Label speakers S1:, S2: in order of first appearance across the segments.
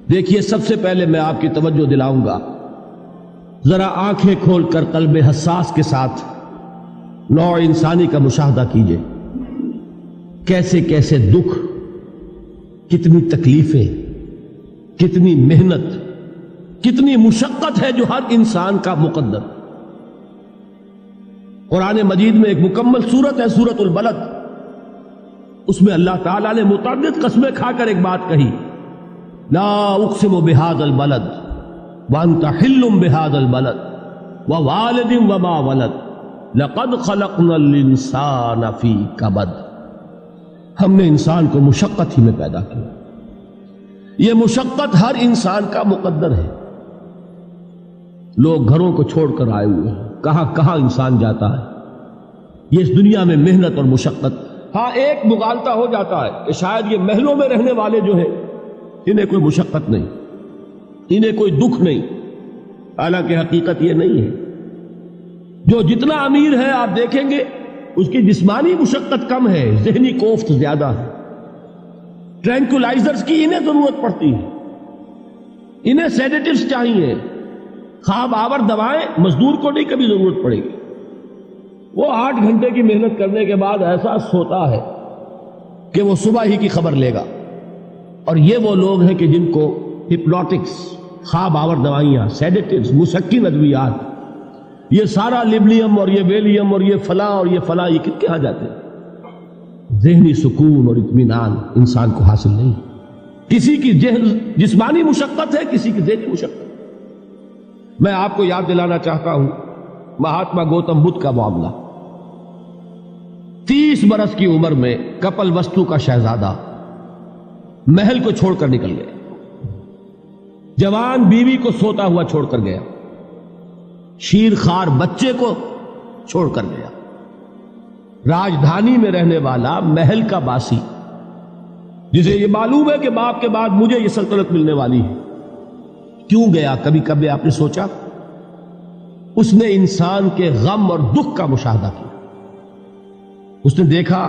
S1: دیکھیے، سب سے پہلے میں آپ کی توجہ دلاؤں گا، ذرا آنکھیں کھول کر قلب حساس کے ساتھ نوع انسانی کا مشاہدہ کیجئے۔ کیسے کیسے دکھ، کتنی تکلیفیں، کتنی محنت، کتنی مشقت ہے جو ہر انسان کا مقدر۔ قرآن مجید میں ایک مکمل سورت ہے، سورت البلد، اس میں اللہ تعالیٰ نے متعدد قسمیں کھا کر ایک بات کہی، لا اقسم بہذا البلد وانت حل بہذا البلد ووالد وما ولد لقد خلقنا الانسان فی کبد۔ ہم نے انسان کو مشقت ہی میں پیدا کیا، یہ مشقت ہر انسان کا مقدر ہے۔ لوگ گھروں کو چھوڑ کر آئے ہوئے ہیں، کہاں کہاں انسان جاتا ہے، یہ اس دنیا میں محنت اور مشقت۔ ہاں، ایک مغالطہ ہو جاتا ہے کہ شاید یہ محلوں میں رہنے والے جو ہیں انہیں کوئی مشقت نہیں، انہیں کوئی دکھ نہیں، حالانکہ حقیقت یہ نہیں ہے۔ جو جتنا امیر ہے آپ دیکھیں گے اس کی جسمانی مشقت کم ہے، ذہنی کوفت زیادہ ہے۔ ٹرینکولائزرز کی انہیں ضرورت پڑتی ہے، انہیں سیڈیٹیوز چاہیے، خواب آور دوائیں مزدور کو نہیں کبھی ضرورت پڑے گی۔ وہ 8 گھنٹے کی محنت کرنے کے بعد احساس ہوتا ہے کہ وہ صبح ہی کی خبر لے گا۔ اور یہ وہ لوگ ہیں کہ جن کو ہپنوٹکس، خواب آور دوائیاں، سیڈیٹیوز، مسکن ادویات، یہ سارا لیبلیم اور یہ ویلیم اور یہ فلاں اور یہ فلاں، یہ کن کے ہاں جاتے ہیں؟ ذہنی سکون اور اطمینان انسان کو حاصل نہیں۔ کسی کی جسمانی مشقت ہے، کسی کی ذہنی مشقت۔ میں آپ کو یاد دلانا چاہتا ہوں مہاتما گوتم بدھ کا معاملہ۔ 30 برس کی عمر میں کپل وستو کا شہزادہ محل کو چھوڑ کر نکل گیا، جوان بیوی کو سوتا ہوا چھوڑ کر گیا، شیر خوار بچے کو چھوڑ کر گیا۔ راجدھانی میں رہنے والا محل کا باسی، جسے یہ معلوم ہے کہ باپ کے بعد مجھے یہ سلطنت ملنے والی ہے، کیوں گیا؟ کبھی کبھی آپ نے سوچا؟ اس نے انسان کے غم اور دکھ کا مشاہدہ کیا۔ اس نے دیکھا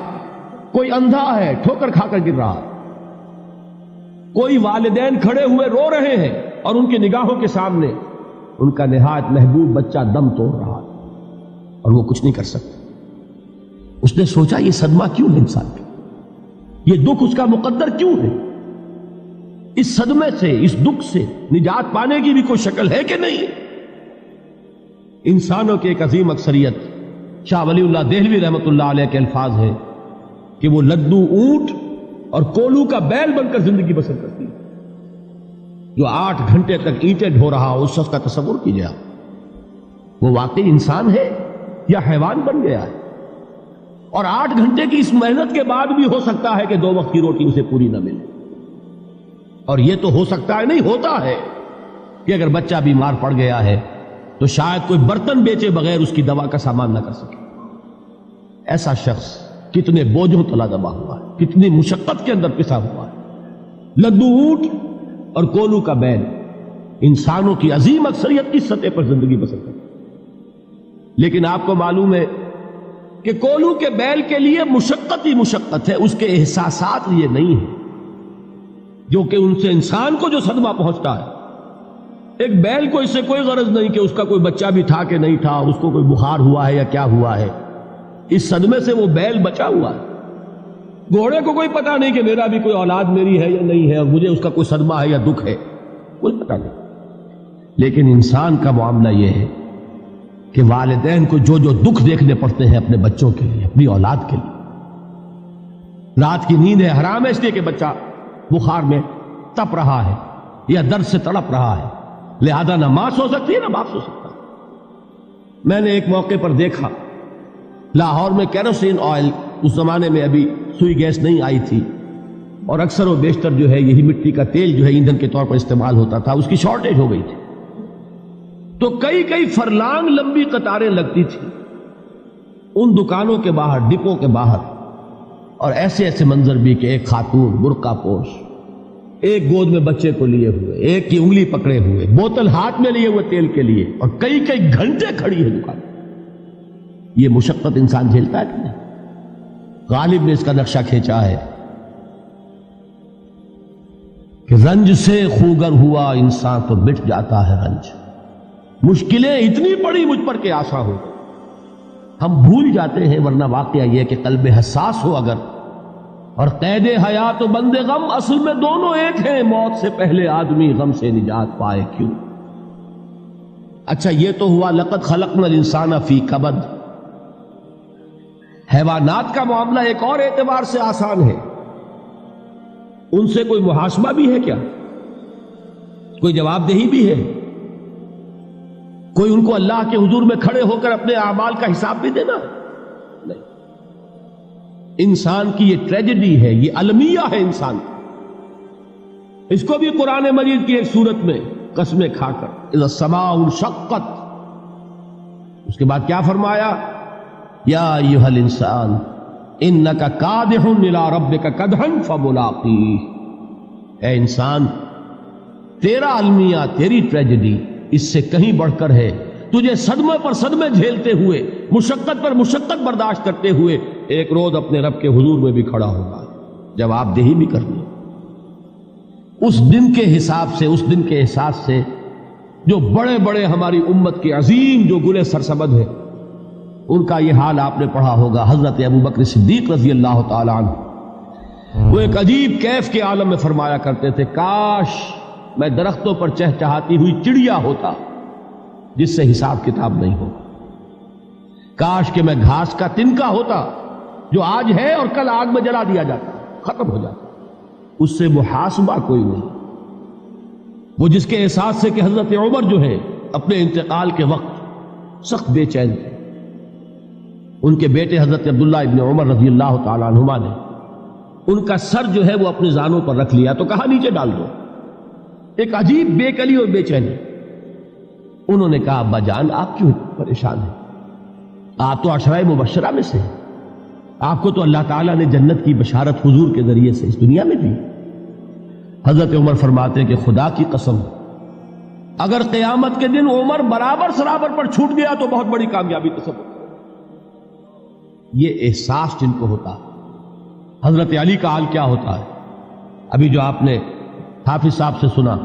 S1: کوئی اندھا ہے، ٹھوکر کھا کر گر رہا ہے، کوئی والدین کھڑے ہوئے رو رہے ہیں اور ان کی نگاہوں کے سامنے ان کا نہایت محبوب بچہ دم توڑ رہا ہے اور وہ کچھ نہیں کر سکتا۔ اس نے سوچا یہ صدمہ کیوں ہے انسان کا، یہ دکھ اس کا مقدر کیوں ہے؟ اس صدمے سے، اس دکھ سے نجات پانے کی بھی کوئی شکل ہے کہ نہیں؟ انسانوں کی ایک عظیم اکثریت، شاہ ولی اللہ دہلوی رحمۃ اللہ علیہ کے الفاظ ہیں کہ وہ لدو اونٹ اور کولو کا بیل بن کر زندگی بسر کرتی ہے۔ جو 8 گھنٹے تک اینٹیں ڈھو رہا ہو، اس شخص کا تصور کیجیے، وہ واقعی انسان ہے یا حیوان بن گیا ہے؟ اور 8 گھنٹے کی اس محنت کے بعد بھی ہو سکتا ہے کہ 2 وقت کی روٹی اسے پوری نہ ملے۔ اور یہ تو ہو سکتا ہے، نہیں ہوتا ہے کہ اگر بچہ بیمار پڑ گیا ہے تو شاید کوئی برتن بیچے بغیر اس کی دوا کا سامان نہ کر سکے۔ ایسا شخص کتنے بوجھوں تلا دبا ہوا ہے، کتنی مشقت کے اندر پسا ہوا ہے۔ لدو اونٹ اور کولو کا بیل، انسانوں کی عظیم اکثریت اس سطح پر زندگی بسر کرتی ہے۔ لیکن آپ کو معلوم ہے کہ کولو کے بیل کے لیے مشقت ہی مشقت ہے، اس کے احساسات یہ نہیں ہیں جو کہ ان سے انسان کو جو صدمہ پہنچتا ہے۔ ایک بیل کو اس سے کوئی غرض نہیں کہ اس کا کوئی بچہ بھی تھا کہ نہیں تھا، اس کو کوئی بخار ہوا ہے یا کیا ہوا ہے، اس صدمے سے وہ بیل بچا ہوا ہے۔ گھوڑے کو کوئی پتہ نہیں کہ میرا بھی کوئی اولاد میری ہے یا نہیں ہے اور مجھے اس کا کوئی صدمہ ہے یا دکھ ہے، کوئی پتہ نہیں۔ لیکن انسان کا معاملہ یہ ہے کہ والدین کو جو جو دکھ دیکھنے پڑتے ہیں اپنے بچوں کے لیے، اپنی اولاد کے لیے۔ رات کی نیند ہے حرام ہے اس لیے کہ بچہ بخار میں تپ رہا ہے یا درد سے تڑپ رہا ہے، لہذا نہ ماں سو سکتی ہے نہ باپ سو سکتا۔ میں نے ایک موقع پر دیکھا، لاہور میں کیروسین آئل، اس زمانے میں ابھی سوئی گیس نہیں آئی تھی اور اکثر و بیشتر جو ہے یہی مٹی کا تیل جو ہے ایندھن کے طور پر استعمال ہوتا تھا، اس کی شارٹیج ہو گئی تھی۔ تو کئی فرلانگ لمبی قطاریں لگتی تھی ان دکانوں کے باہر، ڈپوں کے باہر، اور ایسے ایسے منظر بھی کہ ایک خاتون برقع پوش، ایک گود میں بچے کو لیے ہوئے، ایک کی انگلی پکڑے ہوئے، بوتل ہاتھ میں لیے ہوئے تیل کے لیے، اور کئی گھنٹے کھڑی ہے دکان۔ یہ مشقت انسان جھیلتا ہے کہ نہیں؟ غالب نے اس کا نقشہ کھینچا ہے۔ کہ رنج سے خوگر ہوا انسان تو مٹ جاتا ہے رنج. مشکلیں اتنی پڑی مجھ پر کہ آسان ہو گئی. ہم بھول جاتے ہیں، ورنہ واقعہ یہ کہ قلب حساس ہو اگر، اور قید حیات و بند غم اصل میں دونوں ایک ہیں. موت سے پہلے آدمی غم سے نجات پائے کیوں؟ اچھا یہ تو ہوا لقد خلقنا الانسان فی کبد. حیوانات کا معاملہ ایک اور اعتبار سے آسان ہے. ان سے کوئی محاسبہ بھی ہے کیا؟ کوئی جواب دہی بھی ہے؟ کوئی ان کو اللہ کے حضور میں کھڑے ہو کر اپنے اعمال کا حساب بھی دینا؟ نہیں. انسان کی یہ ٹریجڈی ہے، یہ المیہ ہے انسان. اس کو بھی قرآن مجید کی ایک سورت میں قسمیں کھا کر اذا السماء انشقت، اس کے بعد کیا فرمایا؟ یا ایھا الانسان انک کادح الی ربک کدحا فملاقیہ. اے انسان، تیرا المیہ، تیری ٹریجڈی اس سے کہیں بڑھ کر ہے. تجھے صدمے پر صدمے جھیلتے ہوئے، مشقت پر مشقت برداشت کرتے ہوئے ایک روز اپنے رب کے حضور میں بھی کھڑا ہوگا، جواب دہی بھی کرنی. اس دن کے حساب سے، اس دن کے احساس سے جو بڑے بڑے ہماری امت کے عظیم جو گلے سرسبد ہیں، ان کا یہ حال آپ نے پڑھا ہوگا. حضرت ابوبکر صدیق رضی اللہ تعالی عنہ وہ ایک عجیب کیف کے عالم میں فرمایا کرتے تھے، کاش میں درختوں پر چہچہاتی ہوئی چڑیا ہوتا جس سے حساب کتاب نہیں ہوگا. کاش کہ میں گھاس کا تنکا ہوتا جو آج ہے اور کل آگ میں جلا دیا جاتا، ختم ہو جاتا، اس سے محاسبہ کوئی نہیں. وہ جس کے احساس سے کہ حضرت عمر جو ہے اپنے انتقال کے وقت سخت بے چین تھے. ان کے بیٹے حضرت عبداللہ ابن عمر رضی اللہ تعالیٰ عنہما نے ان کا سر جو ہے وہ اپنے زانوں پر رکھ لیا تو کہا نیچے ڈال دو. ایک عجیب بے کلی اور بے چینی. انہوں نے کہا ابا جان آپ کیوں پریشان ہیں؟ آپ تو عشرہ مبشرہ میں سے، آپ کو تو اللہ تعالیٰ نے جنت کی بشارت حضور کے ذریعے سے اس دنیا میں دی. حضرت عمر فرماتے ہیں کہ خدا کی قسم اگر قیامت کے دن عمر برابر سرابر پر چھوٹ گیا تو بہت بڑی کامیابی تصور. یہ احساس جن کو ہوتا، حضرت علی کا حال کیا ہوتا ہے؟ ابھی جو آپ نے حافظ صاحب سے سنا،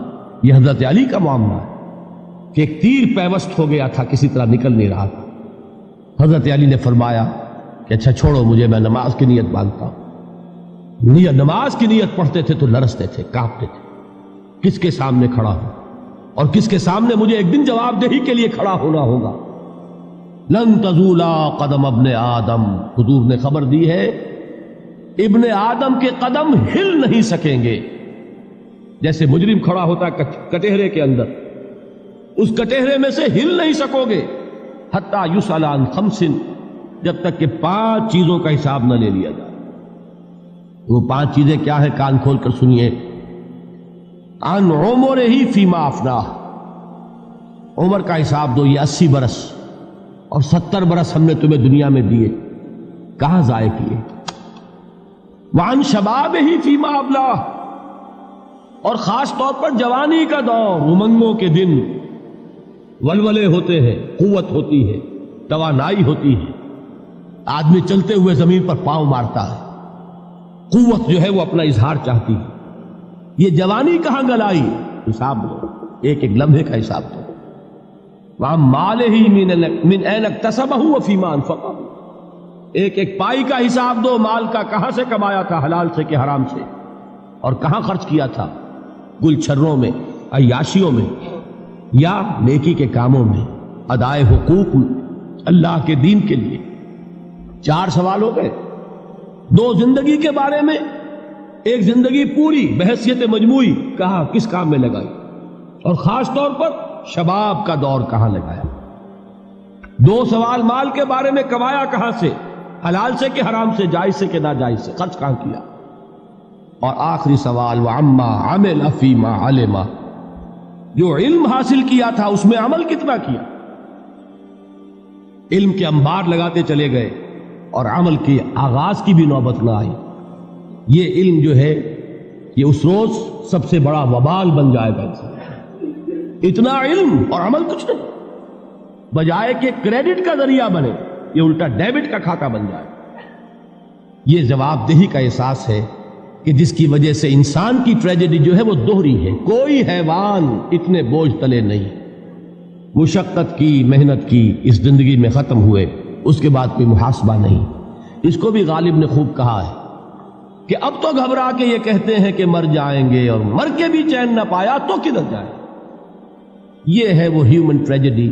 S1: یہ حضرت علی کا معاملہ ہے کہ ایک تیر پیوست ہو گیا تھا، کسی طرح نکل نہیں رہا تھا. حضرت علی نے فرمایا کہ اچھا چھوڑو مجھے، میں نماز کی نیت باندھتا ہوں. نماز کی نیت پڑھتے تھے تو لرزتے تھے، کانپتے تھے. کس کے سامنے کھڑا ہوں اور کس کے سامنے مجھے ایک دن جواب دہی کے لیے کھڑا ہونا ہوگا. لن تزولا قدم ابن آدم، حضور نے خبر دی ہے ابن آدم کے قدم ہل نہیں سکیں گے. جیسے مجرم کھڑا ہوتا ہے کٹہرے کے اندر، اس کٹہرے میں سے ہل نہیں سکو گے حتی یسأل عن خمس، جب تک کہ 5 چیزوں کا حساب نہ لے لیا جائے. وہ 5 چیزیں کیا ہے؟ کان کھول کر سنیے. عن عمرہ فیما افناہ، عمر کا حساب دو. یہ 80 برس اور 70 برس ہم نے تمہیں دنیا میں دیے، کہاں ضائع کیے؟ وعن شبابہ فیما ابلاہ، اور خاص طور پر جوانی کا دور، امنگوں کے دن، ولولے ہوتے ہیں، قوت ہوتی ہے، توانائی ہوتی ہے، آدمی چلتے ہوئے زمین پر پاؤں مارتا ہے، قوت جو ہے وہ اپنا اظہار چاہتی ہے. یہ جوانی کہاں گلائی؟ حساب دو، ایک ایک لمحے کا حساب دو. وَعَن مَالِهِ مِنْ أَيْنَ اكْتَسَبَهُ وَفِيمَا أَنْفَقَهُ، ایک ایک پائی کا حساب دو. مال کا کہاں سے کمایا تھا، حلال سے کہ حرام سے، اور کہاں خرچ کیا تھا، گل چھروں میں، عیاشیوں میں، یا نیکی کے کاموں میں، ادائے حقوق اللہ کے دین کے لیے. 4 سوال ہو گئے. 2 زندگی کے بارے میں، ایک زندگی پوری بحیثیت مجموعی کہاں کس کام میں لگائی، اور خاص طور پر شباب کا دور کہاں لگایا. 2 سوال مال کے بارے میں، کمایا کہاں سے، حلال سے کہ حرام سے، جائز سے کہ ناجائز سے، خرچ کہاں کیا. اور آخری سوال وعما عمل فیما علم، جو علم حاصل کیا تھا اس میں عمل کتنا کیا. علم کے انبار لگاتے چلے گئے اور عمل کے آغاز کی بھی نوبت نہ آئی. یہ علم جو ہے یہ اس روز سب سے بڑا وبال بن جائے گا. اتنا علم اور عمل کچھ نہیں، بجائے کہ کریڈٹ کا ذریعہ بنے یہ الٹا ڈیبٹ کا کھاتہ بن جائے. یہ جواب دہی کا احساس ہے کہ جس کی وجہ سے انسان کی ٹریجڈی جو ہے وہ دوہری ہے. کوئی حیوان اتنے بوجھ تلے نہیں. مشقت کی، محنت کی، اس زندگی میں ختم ہوئے، اس کے بعد کوئی محاسبہ نہیں. اس کو بھی غالب نے خوب کہا ہے کہ اب تو گھبرا کے یہ کہتے ہیں کہ مر جائیں گے، اور مر کے بھی چین نہ پایا تو کدھر جائے. یہ ہے وہ ہیومن ٹریجڈی